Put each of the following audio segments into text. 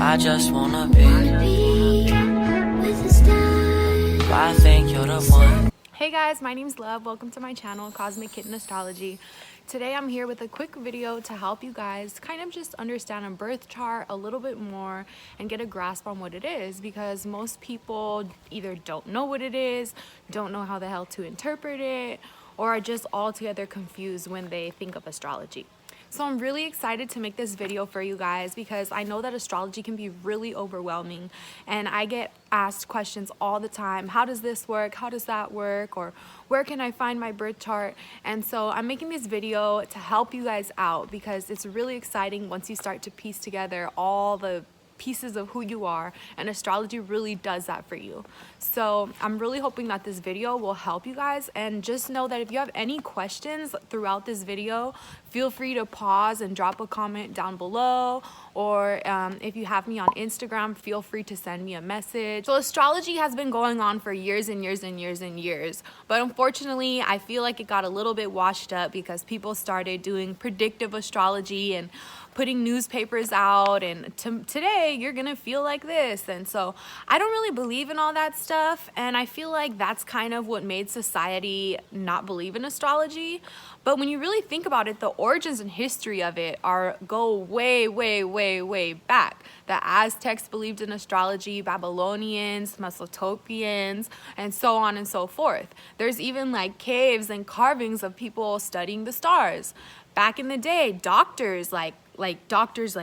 I just wanna be with the stars. I think you're the one. Hey guys, my name's Love. Welcome to my channel, Cosmic Kitten Astrology. Today I'm here with a quick video to help you guys kind of just understand a birth chart a little bit more and get a grasp on what it is, because most people either don't know what it is, don't know how the hell to interpret it, or are just altogether confused when they think of astrology. So I'm really excited to make this video for you guys because I know that astrology can be really overwhelming, and I get asked questions all the time. How does this work? How does that work? Or where can I find my birth chart? And so I'm making this video to help you guys out because it's really exciting once you start to piece together all the pieces of who you are, and astrology really does that for you. So I'm really hoping that this video will help you guys, and just know that if you have any questions throughout this video, feel free to pause and drop a comment down below, or if you have me on Instagram, feel free to send me a message. So astrology has been going on for years and years and years and years, but unfortunately I feel like it got a little bit washed up because people started doing predictive astrology and putting newspapers out, and today you're gonna feel like this. And so I don't really believe in all that stuff, and I feel like that's kind of what made society not believe in astrology. But when you really think about it, the origins and history of it go way back. The Aztecs believed in astrology, Babylonians, Mesopotamians, and so on and so forth. There's even like caves and carvings of people studying the stars. Back in the day, doctors like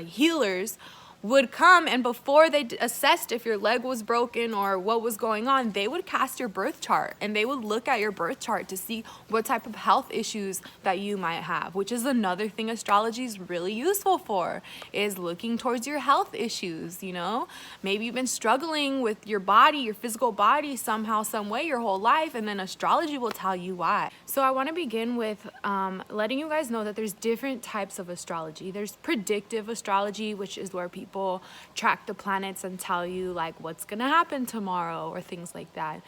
healers would come, and before they assessed if your leg was broken or what was going on, they would cast your birth chart, and they would look at your birth chart to see what type of health issues that you might have, which is another thing astrology is really useful for, is looking towards your health issues. You know, maybe you've been struggling with your body, your physical body, somehow, some way your whole life, and then astrology will tell you why. So I want to begin with letting you guys know that there's different types of astrology. There's predictive astrology, which is where people track the planets and tell you like what's gonna happen tomorrow or things like that.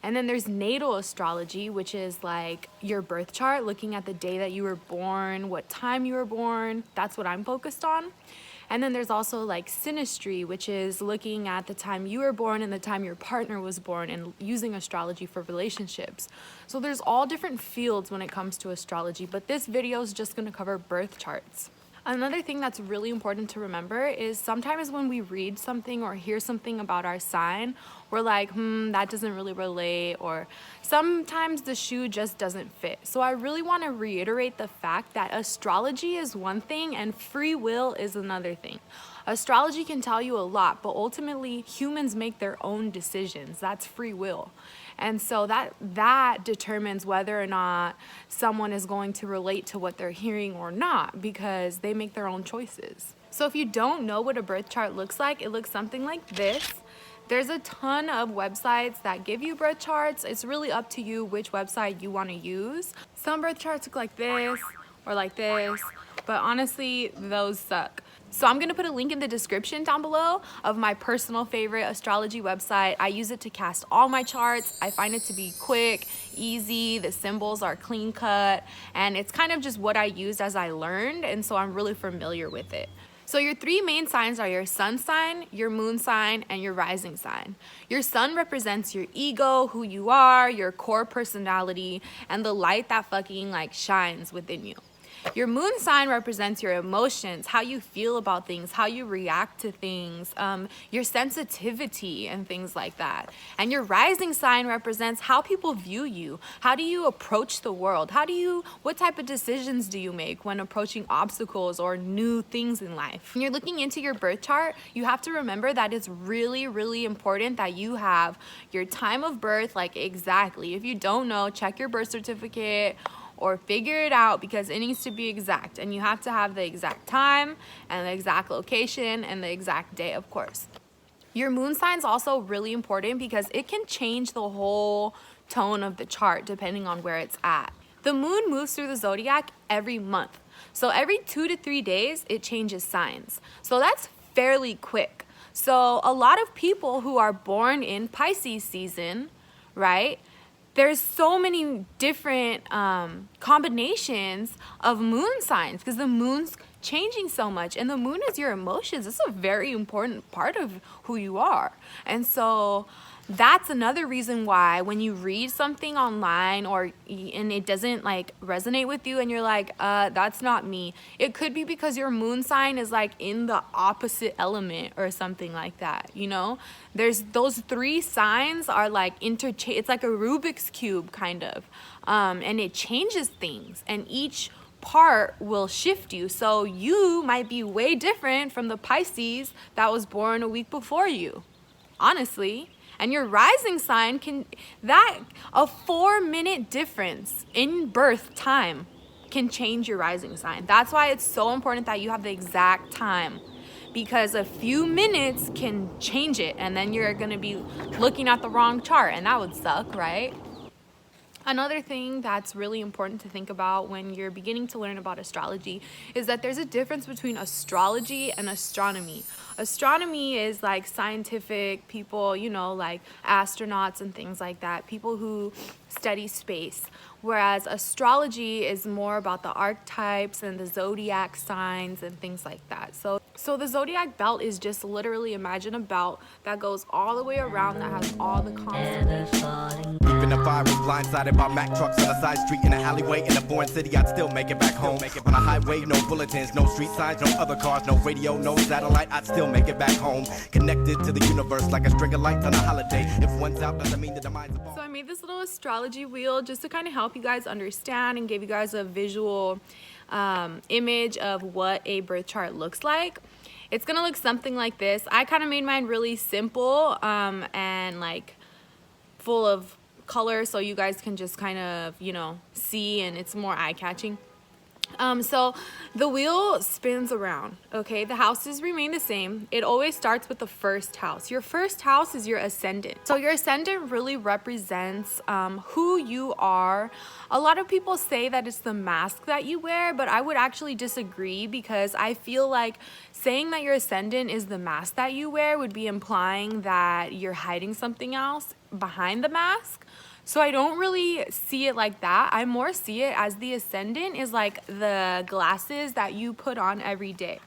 And then there's natal astrology, which is like your birth chart, looking at the day that you were born, what time you were born. That's what I'm focused on. And then there's also like synastry, which is looking at the time you were born and the time your partner was born, and using astrology for relationships. So there's all different fields when it comes to astrology, but this video is just going to cover birth charts. Another thing that's really important to remember is sometimes when we read something or hear something about our sign, we're like, that doesn't really relate, or sometimes the shoe just doesn't fit. So I really want to reiterate the fact that astrology is one thing and free will is another thing. Astrology can tell you a lot, but ultimately humans make their own decisions. That's free will. And so that determines whether or not someone is going to relate to what they're hearing or not, because they make their own choices. So if you don't know what a birth chart looks like, it looks something like this. There's a ton of websites that give you birth charts. It's really up to you which website you want to use. Some birth charts look like this or like this, but honestly, those suck. So I'm going to put a link in the description down below of my personal favorite astrology website. I use it to cast all my charts. I find it to be quick, easy, the symbols are clean cut, and it's kind of just what I used as I learned, and so I'm really familiar with it. So your three main signs are your sun sign, your moon sign, and your rising sign. Your sun represents your ego, who you are, your core personality, and the light that fucking like shines within you. Your moon sign represents your emotions, how you feel about things, how you react to things, your sensitivity and things like that. And your rising sign represents how people view you. How do you approach the world? What type of decisions do you make when approaching obstacles or new things in life? When you're looking into your birth chart, you have to remember that it's really important that you have your time of birth, like exactly. If you don't know, check your birth certificate or figure it out, because it needs to be exact, and you have to have the exact time and the exact location and the exact day, of course. Your moon sign is also really important because it can change the whole tone of the chart depending on where it's at. The moon moves through the zodiac every month, so every 2 to 3 days it changes signs, so that's fairly quick. So a lot of people who are born in Pisces season, right, there's so many different combinations of moon signs, because the moons changing so much. And the moon is your emotions. It's a very important part of who you are. And so that's another reason why when you read something online and it doesn't like resonate with you and you're like, that's not me, it could be because your moon sign is like in the opposite element or something like that. You know, there's those 3 signs are like it's like a Rubik's cube kind of, and it changes things, and each part will shift you. So you might be way different from the Pisces that was born a week before you, honestly. And your rising sign a 4-minute difference in birth time can change your rising sign. That's why it's so important that you have the exact time, because a few minutes can change it, and then you're gonna be looking at the wrong chart, and that would suck, right? Another thing that's really important to think about when you're beginning to learn about astrology is that there's a difference between astrology and astronomy. Astronomy is like scientific people, you know, like astronauts and things like that, people who study space. Whereas astrology is more about the archetypes and the zodiac signs and things like that. So the zodiac belt is just literally, imagine a belt that goes all the way around, that has all the constellations. In the fire, was blindsided by Mack trucks on a side street in an alleyway in a foreign city. I'd still make it back home. On a highway, no bulletins, no street signs, no other cars, no radio, no satellite. I'd still make it back home. Connected to the universe like a string of lights on a holiday. If one's out, doesn't mean that the mind's So I made this little astrology wheel just to kind of help you guys understand and give you guys a visual image of what a birth chart looks like. It's gonna look something like this. I kind of made mine really simple and like full of color, so you guys can just kind of, you know, see, and it's more eye-catching. So the wheel spins around, okay? The houses remain the same. It always starts with the first house. Your first house is your ascendant. So your ascendant really represents who you are. A lot of people say that it's the mask that you wear, but I would actually disagree, because I feel like saying that your ascendant is the mask that you wear would be implying that you're hiding something else behind the mask. So I don't really see it like that. I more see it as the ascendant is like the glasses that you put on every day.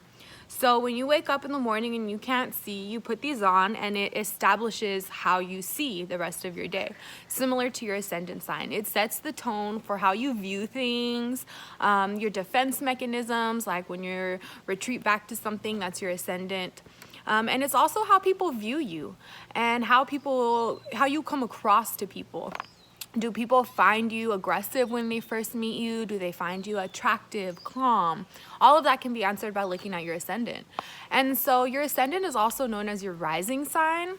So when you wake up in the morning and you can't see, you put these on, and it establishes how you see the rest of your day. Similar to your ascendant sign. It sets the tone for how you view things, your defense mechanisms, like when you retreat back to something, that's your ascendant. And it's also how people view you and how you come across to people. Do people find you aggressive when they first meet you? Do they find you attractive, calm? All of that can be answered by looking at your ascendant. And so your ascendant is also known as your rising sign.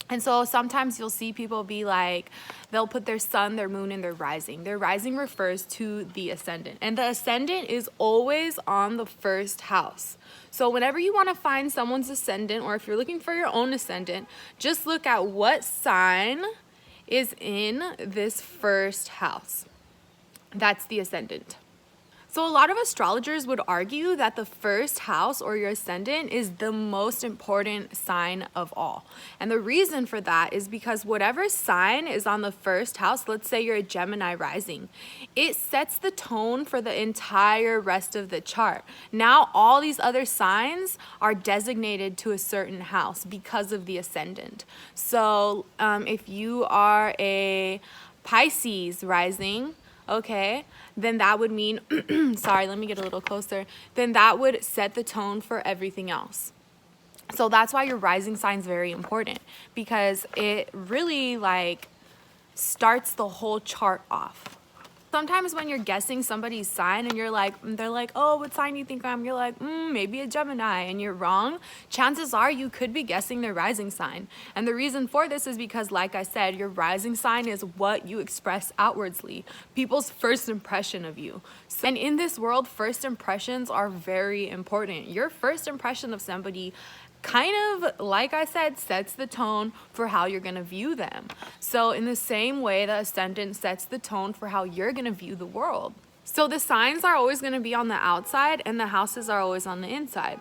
And so sometimes you'll see people be like, they'll put their sun, their moon, and their rising. Their rising refers to the ascendant. And the ascendant is always on the first house. So whenever you want to find someone's ascendant, or if you're looking for your own ascendant, just look at what sign is in this first house. That's the ascendant. So a lot of astrologers would argue that the first house, or your ascendant, is the most important sign of all. And the reason for that is because whatever sign is on the first house, let's say you're a Gemini rising, it sets the tone for the entire rest of the chart. Now all these other signs are designated to a certain house because of the ascendant. So if you are a Pisces rising, okay, then that would mean, sorry, let me get a little closer, then that would set the tone for everything else. So that's why your rising sign is very important, because it really like starts the whole chart off. Sometimes when you're guessing somebody's sign and they're like, oh, what sign do you think I'm? You're like, maybe a Gemini, and you're wrong. Chances are you could be guessing their rising sign. And the reason for this is because, like I said, your rising sign is what you express outwardly, people's first impression of you. And in this world, first impressions are very important. Your first impression of somebody kind of, like I said, sets the tone for how you're going to view them. So in the same way, the ascendant sets the tone for how you're going to view the world. So the signs are always going to be on the outside, and the houses are always on the inside.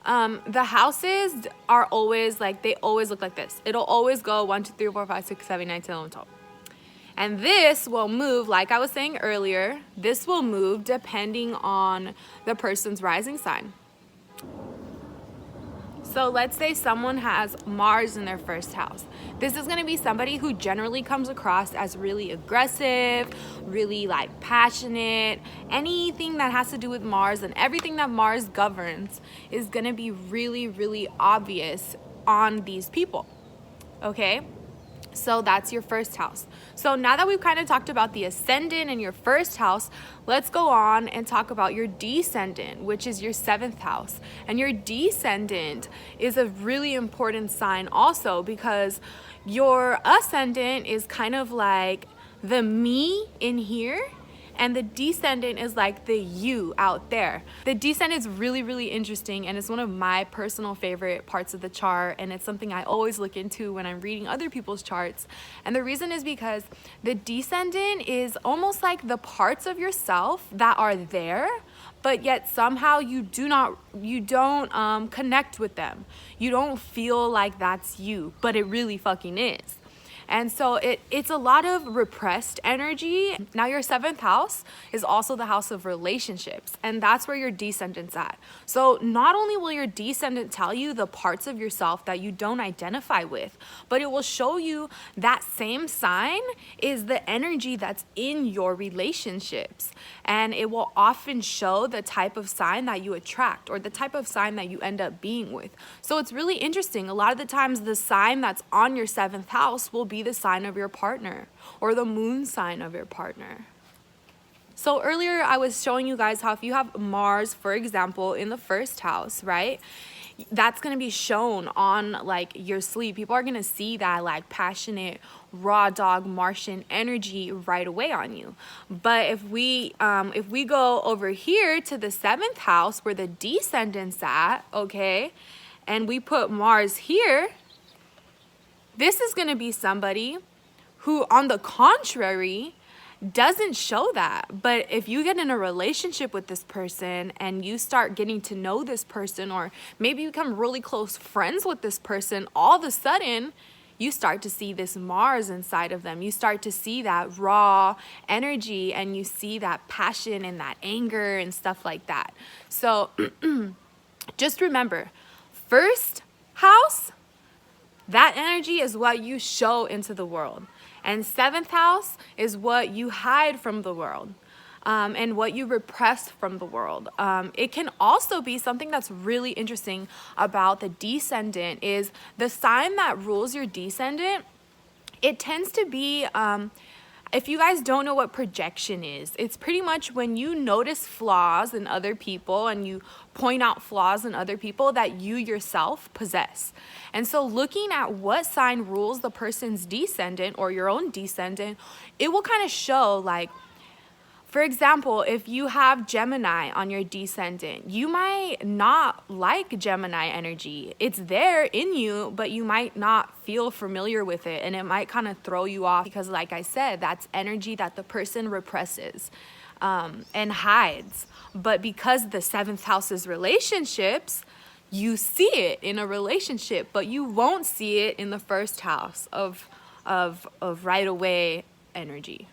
The houses are always like, they always look like this. It'll always go 1, 2, 3, 4, 5, 6, 7, 8, 9, 10, 11, 12. And this will move, like I was saying earlier, this will move depending on the person's rising sign. So let's say someone has Mars in their first house. This is going to be somebody who generally comes across as really aggressive, really like passionate. Anything that has to do with Mars and everything that Mars governs is going to be really, really obvious on these people. Okay? So that's your first house. So now that we've kind of talked about the ascendant and your first house, let's go on and talk about your descendant, which is your 7th house. And your descendant is a really important sign also, because your ascendant is kind of like the me in here, and the descendant is like the you out there. The descendant is really, really interesting, and it's one of my personal favorite parts of the chart, and it's something I always look into when I'm reading other people's charts. And the reason is because the descendant is almost like the parts of yourself that are there, but yet somehow you don't connect with them. You don't feel like that's you, but it really fucking is. And so it's a lot of repressed energy. Now your 7th house is also the house of relationships, and that's where your descendant's at. So not only will your descendant tell you the parts of yourself that you don't identify with, but it will show you that same sign is the energy that's in your relationships. And it will often show the type of sign that you attract or the type of sign that you end up being with. So it's really interesting. A lot of the times the sign that's on your 7th house will be the sign of your partner or the moon sign of your partner. So earlier I was showing you guys how if you have Mars, for example, in the first house, right? That's going to be shown on like your sleep. People are going to see that like passionate, raw dog Martian energy right away on you. But if we go over here to the 7th house where the descendant's at, okay, and we put Mars here, this is going to be somebody who, on the contrary, doesn't show that. But if you get in a relationship with this person and you start getting to know this person, or maybe you become really close friends with this person, all of a sudden you start to see this Mars inside of them. You start to see that raw energy, and you see that passion and that anger and stuff like that. So just remember, first house, that energy is what you show into the world. And 7th house is what you hide from the world, and what you repress from the world. It can also be something that's really interesting about the descendant is the sign that rules your descendant. It tends to be, if you guys don't know what projection is, it's pretty much when you notice flaws in other people and you point out flaws in other people that you yourself possess. And so looking at what sign rules the person's descendant or your own descendant, it will kind of show, like, for example, if you have Gemini on your descendant, you might not like Gemini energy. It's there in you, but you might not feel familiar with it, and it might kind of throw you off because, like I said, that's energy that the person represses and hides. But because the 7th house is relationships, you see it in a relationship, but you won't see it in the first house of right away energy.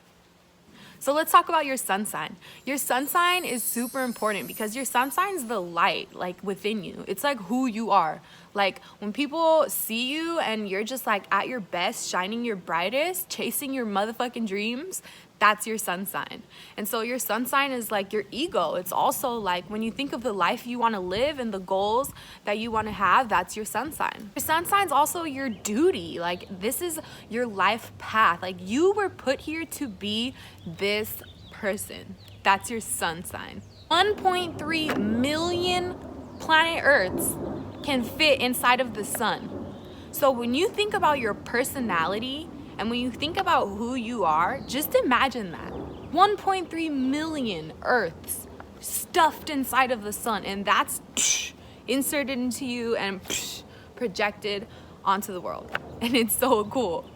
So let's talk about your sun sign. Your sun sign is super important because your sun sign is the light, like, within you. It's like who you are. Like, when people see you and you're just like at your best, shining your brightest, chasing your motherfucking dreams, that's your sun sign. And so your sun sign is like your ego. It's also like when you think of the life you want to live and the goals that you want to have, that's your sun sign. Your sun sign is also your duty. Like, this is your life path. Like, you were put here to be this person. That's your sun sign. 1.3 million planet Earths can fit inside of the sun. So when you think about your personality and when you think about who you are, just imagine that. 1.3 million Earths stuffed inside of the sun, and that's inserted into you and projected onto the world. And it's so cool.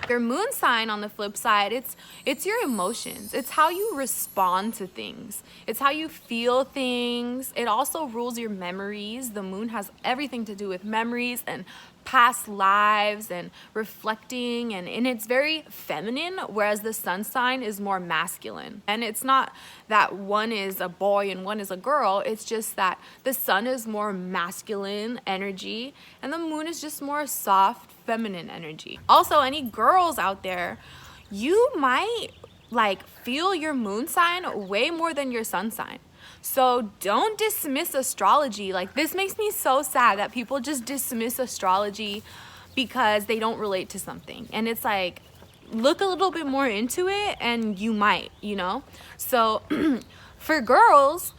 Your moon sign, on the flip side, it's your emotions. It's how you respond to things. It's how you feel things. It also rules your memories. The moon has everything to do with memories and past lives and reflecting, and it's very feminine, whereas the sun sign is more masculine. And it's not that one is a boy and one is a girl, it's just that the sun is more masculine energy and the moon is just more soft feminine energy. Also, any girls out there, you might like feel your moon sign way more than your sun sign. So don't dismiss astrology. Like, this makes me so sad that people just dismiss astrology because they don't relate to something. And it's like, look a little bit more into it and you might, you know? So for girls,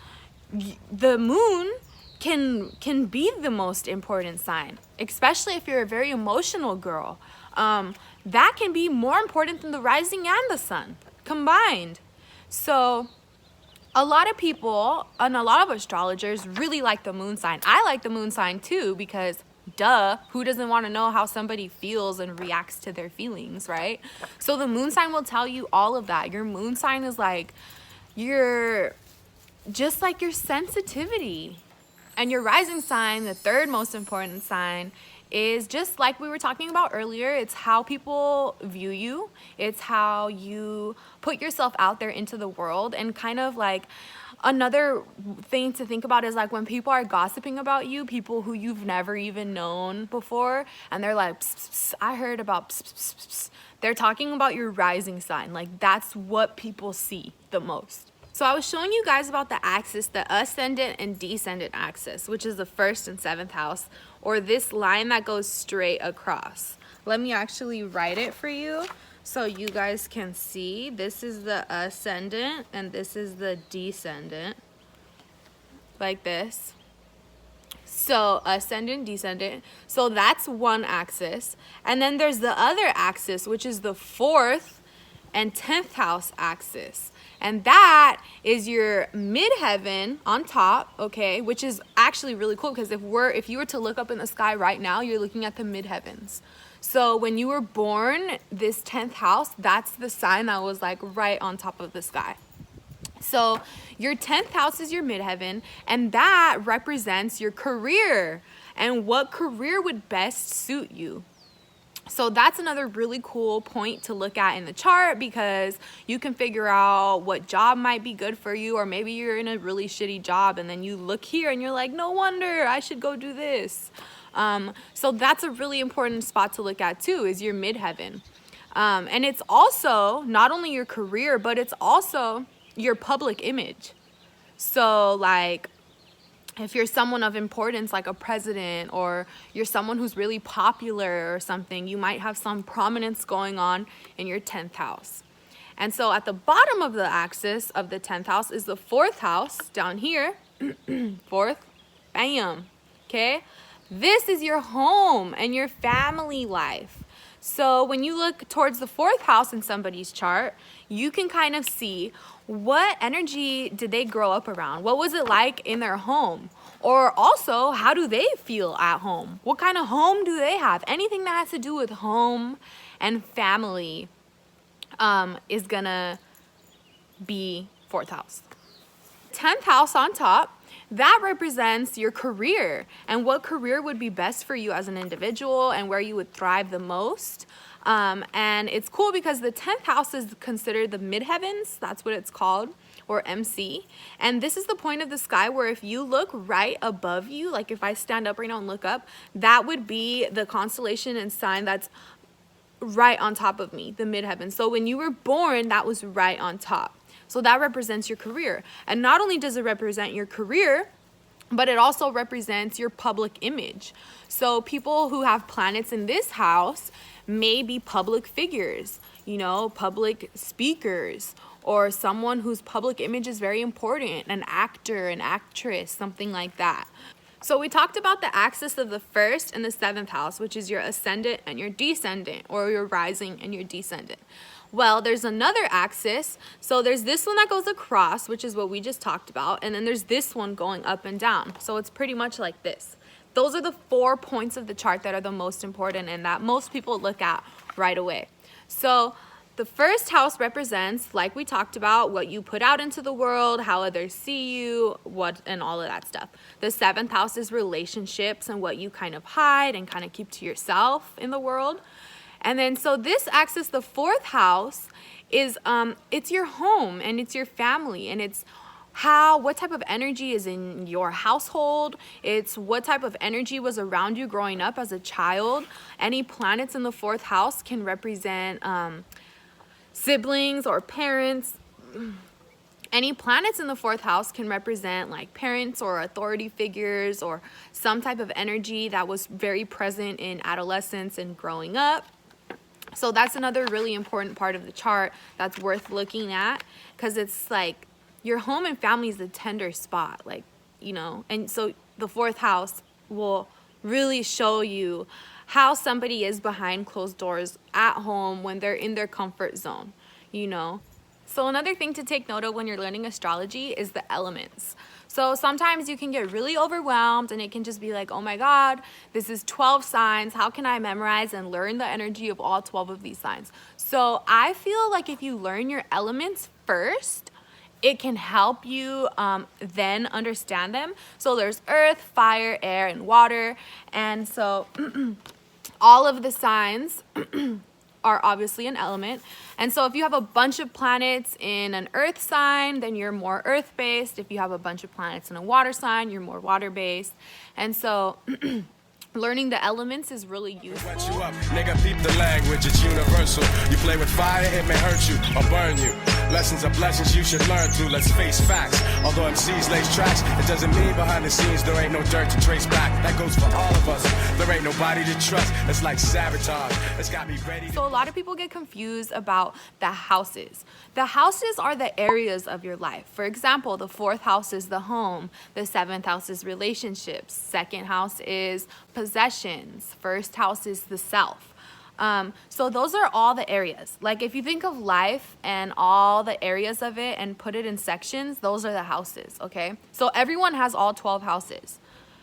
the moon can be the most important sign, especially if you're a very emotional girl. That can be more important than the rising and the sun combined. So a lot of people and a lot of astrologers really like the moon sign. I like the moon sign too, because duh, who doesn't want to know how somebody feels and reacts to their feelings, right? So the moon sign will tell you all of that. Your moon sign is like just like your sensitivity. And your rising sign, the third most important sign, is just like we were talking about earlier. It's how people view you. It's how you put yourself out there into the world. And kind of like another thing to think about is like when people are gossiping about you, people who you've never even known before, and they're like, pss, pss, pss, I heard about pss, pss, pss, pss. They're talking about your rising sign. Like, that's what people see the most. So I was showing you guys about the axis, the ascendant and descendant axis, which is the 1st and 7th house, or this line that goes straight across. Let me actually write it for you so you guys can see. This is the ascendant and this is the descendant, like this. So ascendant, descendant. So that's one axis. And then there's the other axis, which is the 4th and 10th house axis. And that is your midheaven on top, okay, which is actually really cool, because if you were to look up in the sky right now, you're looking at the midheavens. So when you were born, this 10th house, that's the sign that was like right on top of the sky. So your 10th house is your midheaven, and that represents your career and what career would best suit you. So that's another really cool point to look at in the chart, because you can figure out what job might be good for you, or maybe you're in a really shitty job and then you look here and you're like, no wonder I should go do this. So that's a really important spot to look at too, is your midheaven. And it's also not only your career, but it's also your public image. So like, if you're someone of importance, like a president, or you're someone who's really popular or something, you might have some prominence going on in your 10th house. And so at the bottom of the axis of the 10th house is the 4th house down here. 4th, bam, okay? This is your home and your family life. So when you look towards the 4th house in somebody's chart, you can kind of see what energy did they grow up around? What was it like in their home? Or also, how do they feel at home? What kind of home do they have? Anything that has to do with home and family is gonna be 4th house. 10th house on top, that represents your career and what career would be best for you as an individual and where you would thrive the most. And it's cool because the 10th house is considered the midheavens, that's what it's called, or MC. And this is the point of the sky where if you look right above you, like if I stand up right now and look up, that would be the constellation and sign that's right on top of me, the midheaven. So when you were born, that was right on top. So that represents your career. And not only does it represent your career, but it also represents your public image. So people who have planets in this house may be public figures, you know, public speakers, or someone whose public image is very important, an actor, an actress, something like that. So we talked about the axis of the 1st and the 7th house, which is your ascendant and your descendant, or your rising and your descendant. Well, there's another axis. So there's this one that goes across, which is what we just talked about. And then there's this one going up and down. So it's pretty much like this. Those are the 4 points of the chart that are the most important and that most people look at right away. So the first house represents, like we talked about, what you put out into the world, how others see you, and all of that stuff. The seventh house is relationships and what you kind of hide and kind of keep to yourself in the world. And then so this axis, the fourth house, is it's your home and it's your family, and it's what type of energy is in your household. It's what type of energy was around you growing up as a child. Any planets in the fourth house can represent siblings or parents. Any planets in the fourth house can represent like parents or authority figures or some type of energy that was very present in adolescence and growing up. So that's another really important part of the chart that's worth looking at, because it's like your home and family is the tender spot, like, you know, and so the fourth house will really show you how somebody is behind closed doors at home when they're in their comfort zone, you know. So another thing to take note of when you're learning astrology is the elements. So sometimes you can get really overwhelmed and it can just be like, oh my God, this is 12 signs. How can I memorize and learn the energy of all 12 of these signs? So I feel like if you learn your elements first, it can help you then understand them. So there's earth, fire, air, and water. And so all of the signs are obviously an element. And so if you have a bunch of planets in an earth sign, then you're more earth-based. If you have a bunch of planets in a water sign, you're more water-based. And so learning the elements is really useful. Wet you up, nigga, peep the language, it's universal. You play with fire, it may hurt you or burn you. Lessons are blessings you should learn to, let's face facts. Although MCs lace tracks, it doesn't mean behind the scenes there ain't no dirt to trace back. That goes for all of us, there ain't nobody to trust. It's like sabotage, it's got me ready to... So a lot of people get confused about the houses. The houses are the areas of your life. For example, the fourth house is the home, the seventh house is relationships, second house is possessions, first house is the self. So those are all the areas. Like if you think of life and all the areas of it and put it in sections, those are the houses, okay? So everyone has all 12 houses.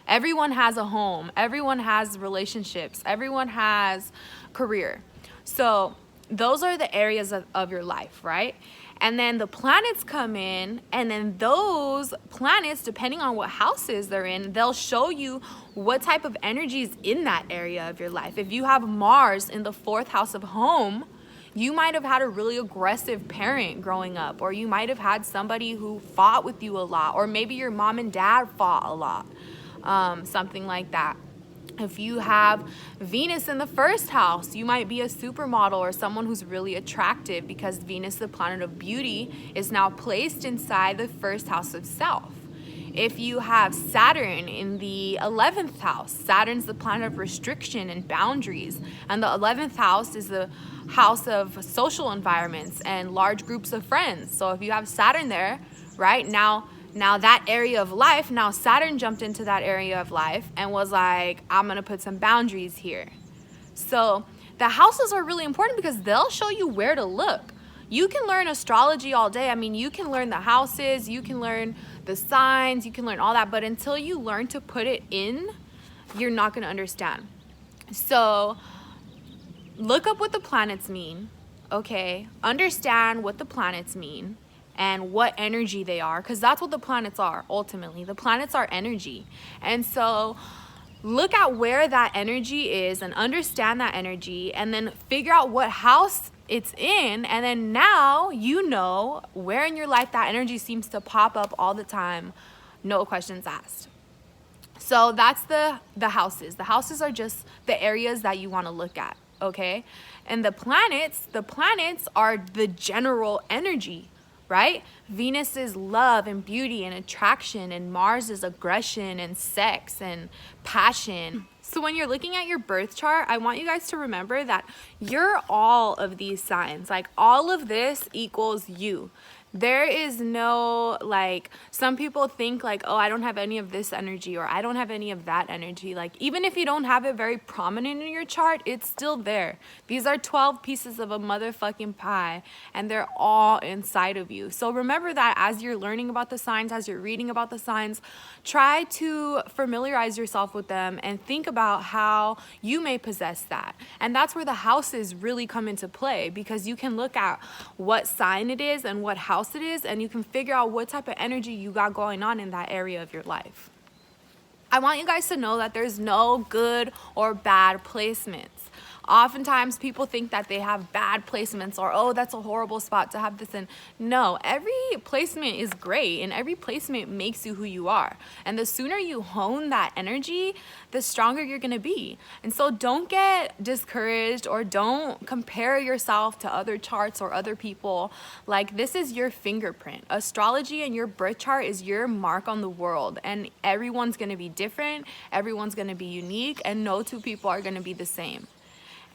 Everyone has a home. Everyone has relationships. Everyone has career. So those are the areas of your life, right? And then the planets come in, and then those planets, depending on what houses they're in, they'll show you what type of energy is in that area of your life. If you have Mars in the fourth house of home, you might have had a really aggressive parent growing up, or you might have had somebody who fought with you a lot, or maybe your mom and dad fought a lot, something like that. If you have Venus in the first house, you might be a supermodel or someone who's really attractive, because Venus, the planet of beauty, is now placed inside the first house of self. If you have Saturn in the 11th house, Saturn's the planet of restriction and boundaries, and the 11th house is the house of social environments and large groups of friends. So if you have Saturn there, right, now that area of life, now Saturn jumped into that area of life and was like, I'm gonna put some boundaries here. So the houses are really important because they'll show you where to look. You can learn astrology all day. I mean, you can learn the houses, you can learn the signs, you can learn all that, but until you learn to put it in, you're not gonna understand. So look up what the planets mean, okay? Understand what the planets mean and what energy they are, because that's what the planets are ultimately. The planets are energy. And so look at where that energy is and understand that energy, and then figure out what house it's in, and then now you know where in your life that energy seems to pop up all the time, no questions asked. So that's the houses. The houses are just the areas that you want to look at, okay? And the planets are the general energy, right? Venus is love and beauty and attraction, and Mars is aggression and sex and passion. So when you're looking at your birth chart, I want you guys to remember that you're all of these signs. Like all of this equals you. There is no, like, some people think like, oh, I don't have any of this energy, or I don't have any of that energy. Like, even if you don't have it very prominent in your chart, it's still there. These are 12 pieces of a motherfucking pie, and they're all inside of you. So remember that as you're learning about the signs, as you're reading about the signs, try to familiarize yourself with them and think about how you may possess that. And that's where the houses really come into play, because you can look at what sign it is and what house it is, and you can figure out what type of energy you got going on in that area of your life. I want you guys to know that there's no good or bad placements. Oftentimes people think that they have bad placements, or, oh, that's a horrible spot to have this in. No, every placement is great, and every placement makes you who you are. And the sooner you hone that energy, the stronger you're gonna be. And so don't get discouraged, or don't compare yourself to other charts or other people. Like, this is your fingerprint. Astrology and your birth chart is your mark on the world, and everyone's gonna be different, everyone's gonna be unique, and no two people are gonna be the same.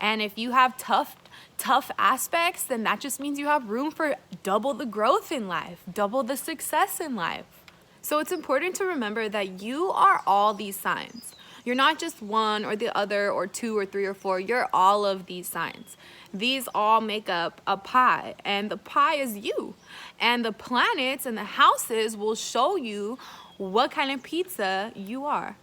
And if you have tough aspects, then that just means you have room for double the growth in life, double the success in life. So it's important to remember that you are all these signs. You're not just one or the other, or two or three or four. You're all of these signs. These all make up a pie, and the pie is you. And the planets and the houses will show you what kind of pizza you are.